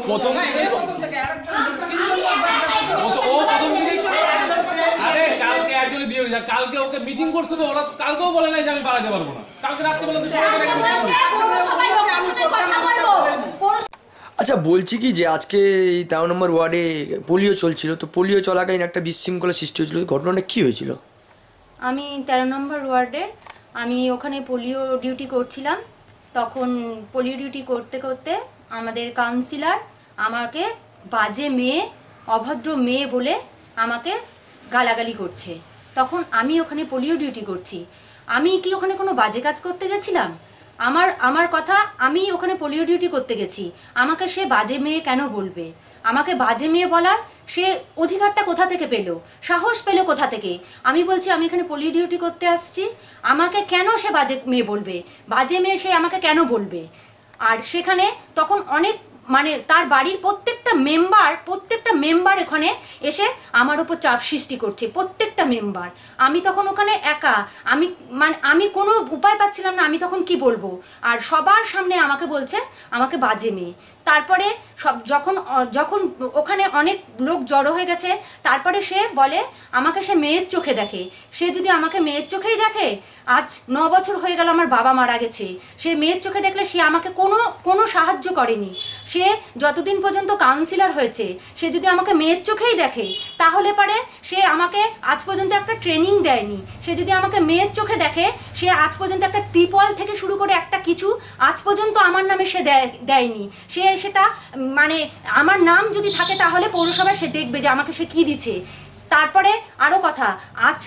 প্রথম আরে কালকে অ্যাকচুয়ালি বিয়ে হয়েছে, কালকে ওকে মিটিং করছে তো ওরা কালকেও বলে নাই যে আমি বাড়াতে পারবো না, কালকে রাত্রে বলে আচ্ছা বলছি কি যে আজকে এই 13 নম্বর ওয়ার্ডে পোলিও চলছিল, তো পোলিও চলাকালীন একটা বিশৃঙ্খলা সৃষ্টি হয়েছিল, ঘটনাটা কি হয়েছিল? আমি 13 নম্বর ওয়ার্ডের আমি ওখানে পোলিও ডিউটি করছিলাম। তখন পোলিও ডিউটি করতে করতে আমাদের কাউন্সিলর আমাকে বাজে মেয়ে, অভদ্র মেয়ে বলে আমাকে গালাগালি করছে। তখন আমি ওখানে পোলিও ডিউটি করছি, আমি কি ওখানে কোনো বাজে কাজ করতে গেছিলাম? আমার কথা, আমি ওখানে পোলিও ডিউটি করতে গেছি, আমাকে সে বাজে মেয়ে কেন বলবে? আমাকে বাজে মেয়ে বলার সে অধিকারটা কোথা থেকে পেল, সাহস পেল কোথা থেকে? আমি বলছি আমি এখানে পোলিও ডিউটি করতে আসছি, আমাকে কেন সে বাজে মেয়ে বলবে? বাজে মেয়ে সে আমাকে কেন বলবে? আর সেখানে তখন অনেক মানে তার বাড়ির প্রত্যেকটা মেম্বার এখানে এসে আমার উপর চাপ সৃষ্টি করছে, প্রত্যেকটা মেম্বার। আমি তখন ওখানে একা, আমি কোনো উপায় পাচ্ছিলাম না, আমি তখন কি বলবো? আর সবার সামনে আমাকে বলছে আমাকে বাজে মেয়ে। তারপরে যখন ওখানে অনেক লোক জড়ো হয়ে গেছে, তারপরে সে বলে আমাকে সে মেয়ের চোখে দেখে। সে যদি আমাকে মেয়ের চোখেই দেখে, আজ 9 বছর হয়ে গেল আমার বাবা মারা গেছে, সে মেয়ের চোখে দেখলে সে আমাকে কোনো সাহায্য করেনি। সে যতদিন পর্যন্ত কাউন্সিলর হয়েছে, সে যদি আমাকে মেয়ের চোখেই দেখে, তাহলে পারে সে আমাকে আজ পর্যন্ত একটা ট্রেনিং দেয়নি। সে যদি আমাকে মেয়ের চোখে দেখে, সে আজ পর্যন্ত একটা টিপল থেকে শুরু করে একটা কিছু আজ পর্যন্ত আমার নামে সে দেয়নি। সে সেটা মানে আমার নাম যদি থাকে তাহলে পৌরসভায় সে দেখবে যে আমাকে সে কি দিচ্ছে। তারপরে আরও কথা, আজ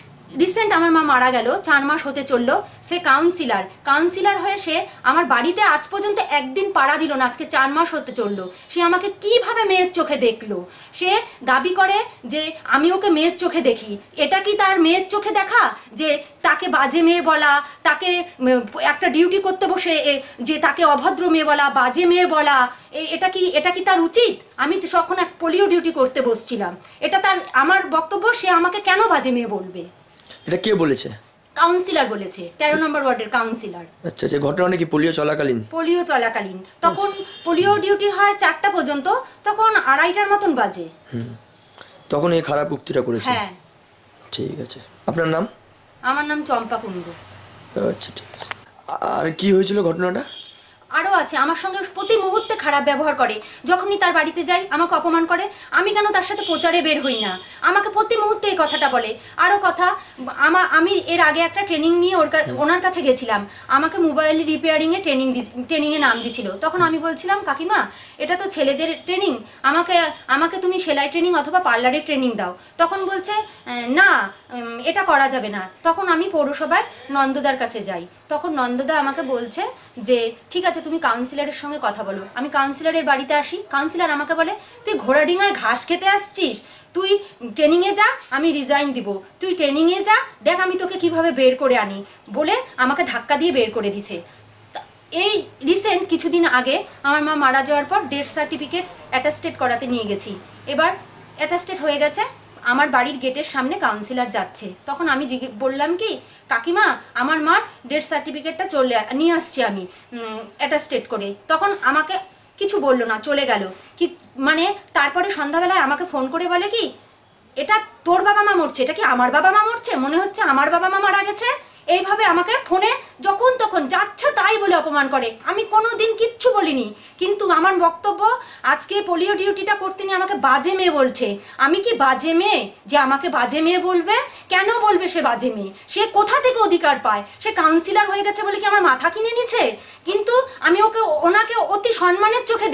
রিসেন্ট আমার মা মারা গেল, 4 মাস হতে চললো। সে কাউন্সিলর হয়ে সে আমার বাড়িতে আজ পর্যন্ত একদিন পাড়া দিল না, আজকে 4 মাস হতে চললো। সে আমাকে কিভাবে মেয়ের চোখে দেখলো? সে দাবি করে যে আমি ওকে মেয়ের চোখে দেখি। এটা কি তার মেয়ের চোখে দেখা যে তাকে বাজে মেয়ে বলা, তাকে একটা ডিউটি করতে বসে যে তাকে অভদ্র মেয়ে বলা, বাজে মেয়ে বলা, এটা কি তার উচিত? আমি তখন এক পোলিও ডিউটি করতে বসছিলাম, এটা তার আমার বক্তব্য, সে আমাকে কেন বাজে মেয়ে বলবে? এটা কে বলেছে? কাউন্সিলর বলেছে, 13 নম্বর ওয়ার্ডের কাউন্সিলর। আচ্ছা, যে ঘটনা নাকি পোলিও চলাকালীন তখন পোলিও ডিউটি হয় 4টা পর্যন্ত, তখন 2:30টার মতন বাজে। তখন এই খারাপ উক্তিটা করেছে? হ্যাঁ। ঠিক আছে, আপনার নাম? আমার নাম চম্পা কুণ্ডু। আচ্ছা ঠিক আছে। আর কি হয়েছিল ঘটনাটা? আরও আছে, আমার সঙ্গে প্রতি মুহূর্তে খারাপ ব্যবহার করে। যখনই তার বাড়িতে যাই আমাকে অপমান করে। আমি কেন তার সাথে প্রচারে বের হই না? আমাকে প্রতি মুহূর্তে এই কথাটা বলে। আরও কথা, আমি এর আগে একটা ট্রেনিং নিয়ে ওনার কাছে গেছিলাম, আমাকে মোবাইল রিপেয়ারিংয়ে ট্রেনিংয়ে নাম দিয়েছিল। তখন আমি বলছিলাম কাকিমা এটা তো ছেলেদের ট্রেনিং, আমাকে তুমি সেলাই ট্রেনিং অথবা পার্লারের ট্রেনিং দাও। তখন বলছে না এটা করা যাবে না। তখন আমি পৌরসভায় নন্দদার কাছে যাই, তখন নন্দদা আমাকে বলছে যে ঠিক আছে তুমি কাউন্সিলরের সঙ্গে কথা বলো। আমি কাউন্সিলরের বাড়িতে আসি, কাউন্সিলর আমাকে বলে তুই ঘোড়াডিঙায় ঘাস খেতে আসছিস, তুই ট্রেনিংয়ে যা, আমি রিজাইন দিব, তুই ট্রেনিংয়ে যা, দেখ আমি তোকে কিভাবে বের করে আনি, বলে আমাকে ধাক্কা দিয়ে বের করে দিছে। এই রিসেন্ট কিছুদিন আগে আমার মা মারা যাওয়ার পর ডেথ সার্টিফিকেট অ্যাটাস্টেড করাতে নিয়ে গেছি। এবার অ্যাটাস্টেড হয়ে গেছে, আমার বাড়ির গেটের সামনে কাউন্সিলর যাচ্ছে। তখন আমি বললাম কি কাকিমা আমার মার ডেথ সার্টিফিকেটটা নিয়ে আসছি আমি অ্যাটাস্টেড করে। তখন আমাকে কিছু বললো না, চলে গেল। কি মানে তারপরে সন্ধ্যাবেলায় আমাকে ফোন করে বলে কি এটা তোর বাবা মা মরছে, এটা কি আমার বাবা মা মরছে, মনে হচ্ছে আমার বাবা মা মারা গেছে। এইভাবে আমাকে ফোনে যখন তখন যাচ্ছে তাই বলে অপমান করে। আমি কোনো দিন কিচ্ছু বলিনি, কিন্তু আমার বক্তব্য আজকে পোলিও ডিউটিটা করতে নিয়ে আমাকে বাজে মেয়ে বলছে। আমি কি বাজে মেয়ে যে আমাকে বাজে মেয়ে বলবে? কেন বলবে সে বাজে মেয়ে? সে কোথা থেকে অধিকার পায়? সে কাউন্সিলর হয়ে গেছে বলে কি আমার মাথা কিনে নিচ্ছে? কিন্তু আমি ওনাকে অতি সম্মানের চোখে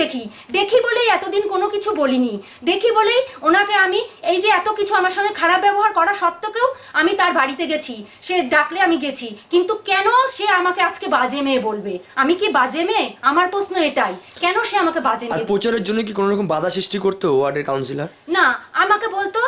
দেখি বলেই এতদিন কোনো কিছু বলিনি, দেখি বলেই ওনাকে আমি এই যে এত কিছু আমার সঙ্গে খারাপ ব্যবহার করা সত্ত্বেও আমি তার বাড়িতে গেছি, সে ডাকলে আমি গেছি। কিন্তু কেন সে আমাকে আজকে বাজে মেয়ে বলবে? আমি কি বাজে মেয়ে? আমার প্রশ্ন এটাই, কেন সে আমাকে বাজে মেয়ে? আর প্রচারের জন্য কি কোনো রকম বাধা সৃষ্টি করতো ওয়ার্ডের কাউন্সিলর? না, আমাকে বলতো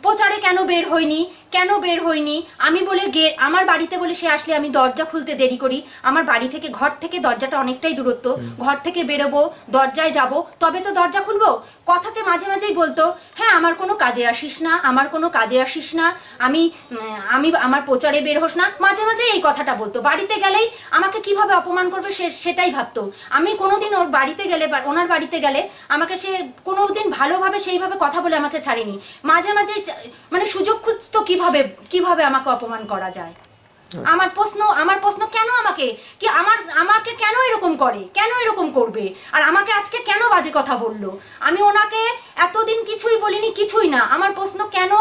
প্রচারে কেন বের হয়নি, কেন বের হইনি, আমি বলে আমার বাড়িতে বলে সে আসলে আমি দরজা খুলতে দেরি করি, আমার বাড়ি থেকে ঘর থেকে দরজাটা অনেকটাই দূরত্ব, ঘর থেকে বেরোবো দরজায় যাব তবে তো দরজা খুলবো। কথাতে মাঝে মাঝেই বলতো হ্যাঁ আমার কোনো কাজে আসিস না, আমার কোনো কাজে আসিস না, আমি আমার প্রচারে বের হোস না, মাঝে মাঝে এই কথাটা বলতো। বাড়িতে গেলেই আমাকে কিভাবে অপমান করবে সেটাই ভাবতো। আমি কোনোদিন ওর বাড়িতে গেলে বা ওনার বাড়িতে গেলে আমাকে সে কোনোদিন ভালোভাবে সেইভাবে কথা বলে আমাকে ছাড়েনি, মাঝে মাঝে মানে সুযোগ খুঁজতো কিভাবে আমাকে অপমান করা যায়। আমার প্রশ্ন কেন আমাকে কেন এরকম করে, কেন এরকম করবে, আর আমাকে আজকে কেন বাজে কথা বললো। আমি ওনাকে এতদিন কিছুই বলিনি, কিছুই না। আমার প্রশ্ন কেন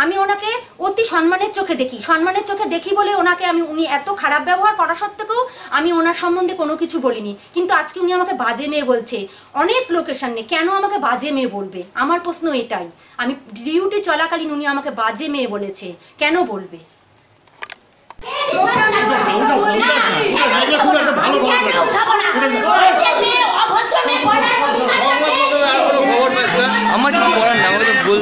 আমি ওনাকে অতি সম্মানের চোখে দেখি বলে ওনাকে উনি এত খারাপ ব্যবহার করা সত্ত্বেও আমি ওনার সম্বন্ধে কোনো কিছু বলিনি, কিন্তু আজকে উনি আমাকে বাজে মেয়ে বলছে অনেক লোকের সামনে। কেন আমাকে বাজে মেয়ে বলবে? আমার প্রশ্ন এটাই। আমি ডিউটি চলাকালীন উনি আমাকে বাজে মেয়ে বলেছে, কেন বলবে? আমার কিছু করার না, আমাকে তো বল